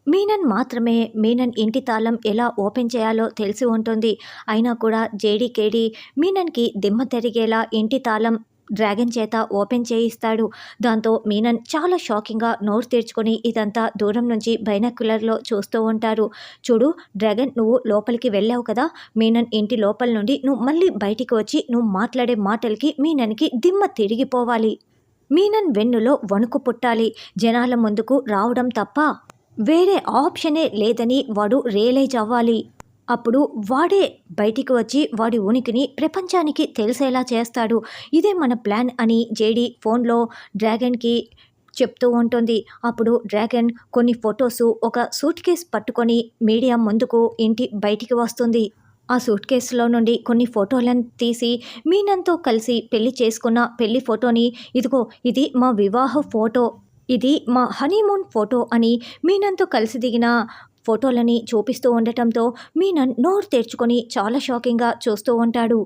మీనన్ మాత్రమే మీనన్ ఇంటి తాళం ఎలా ఓపెన్ చేయాలో తెలిసి ఉంటుంది. అయినా కూడా జేడీ మీనన్కి దిమ్మ తిరిగేలా ఇంటి తాళం డ్రాగన్ చేత ఓపెన్ చేయిస్తాడు. దాంతో మీనన్ చాలా షాకింగ్గా నోరు తెరుచుకొని ఇదంతా దూరం నుంచి బైనాక్యులర్లో చూస్తూ ఉంటారు. చూడు డ్రాగన్, నువ్వు లోపలికి వెళ్ళావు కదా, మీనన్ ఇంటి లోపల నుండి నువ్వు మళ్ళీ బయటికి వచ్చి నువ్వు మాట్లాడే మాటలకి మీనన్కి దిమ్మ తిరిగిపోవాలి. మీనన్ వెన్నులో వణుకు పుట్టాలి. జనాల ముందుకు రావడం తప్ప వేరే ఆప్షనే లేదని వాడు రియలైజ్ అవ్వాలి. అప్పుడు వాడే బయటికి వచ్చి వాడి ఉనికిని ప్రపంచానికి తెలిసేలా చేస్తాడు. ఇదే మన ప్లాన్ అని జేడీ ఫోన్లో డ్రాగన్కి చెప్తూ ఉంటుంది. అప్పుడు డ్రాగన్ కొన్ని ఫొటోసు ఒక సూట్ కేస్ పట్టుకొని మీడియా ముందుకు ఇంటి బయటికి వస్తుంది. ఆ సూట్ కేసులో నుండి కొన్ని ఫోటోలను తీసి మీనన్తో కలిసి పెళ్లి చేసుకున్న పెళ్లి ఫోటోని, ఇదిగో ఇది మా వివాహ ఫోటో, ఇది మా హనీమూన్ ఫోటో అని మీనన్తో కలిసి దిగిన ఫోటోలని చూపిస్తూ ఉండటంతో మీనన్ నోరు తెరుచుకొని చాలా షాకింగ్గా చూస్తూ ఉంటాడు.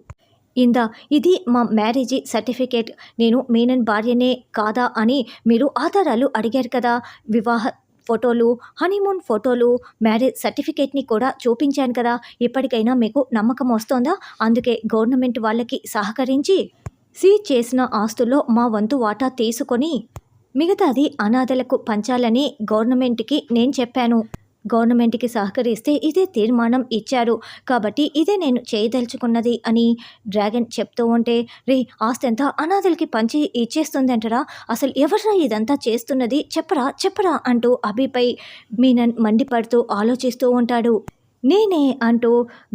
ఇది మా మ్యారేజీ సర్టిఫికేట్, నేను మీనన్ భార్యనే కాదా అని మీరు ఆధారాలు అడిగారు కదా, వివాహ ఫోటోలు, హనీమూన్ ఫోటోలు, మ్యారేజ్ సర్టిఫికేట్ని కూడా చూపించాను కదా, ఇప్పటికైనా మీకు నమ్మకం వస్తోందా? అందుకే గవర్నమెంట్ వాళ్ళకి సహకరించి సీజ్ చేసిన ఆస్తుల్లో మా వంతు వాటా తీసుకొని మిగతాది అనాథలకు పంచాలని గవర్నమెంట్కి నేను చెప్పాను. గవర్నమెంట్కి సహకరిస్తే ఇదే తీర్మానం ఇచ్చారు, కాబట్టి ఇదే నేను చేయదలుచుకున్నది అని డ్రాగన్ చెప్తూ ఉంటే, రే ఆస్తి అంతా అనాథలకి పంచి ఇచ్చేస్తుందంటరా, అసలు ఎవర్రా ఇదంతా చేస్తున్నది, చెప్పరా అంటూ అభిపై మీనన్ మండిపడుతూ ఆలోచిస్తూ ఉంటాడు. నేనే అంటూ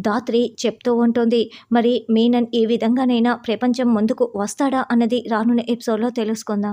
ధాత్రి చెప్తూ ఉంటుంది. మరి మీనన్ ఏ విధంగానైనా ప్రపంచం ముందుకు వస్తాడా అన్నది రానున్న ఎపిసోడ్లో తెలుసుకుందాం.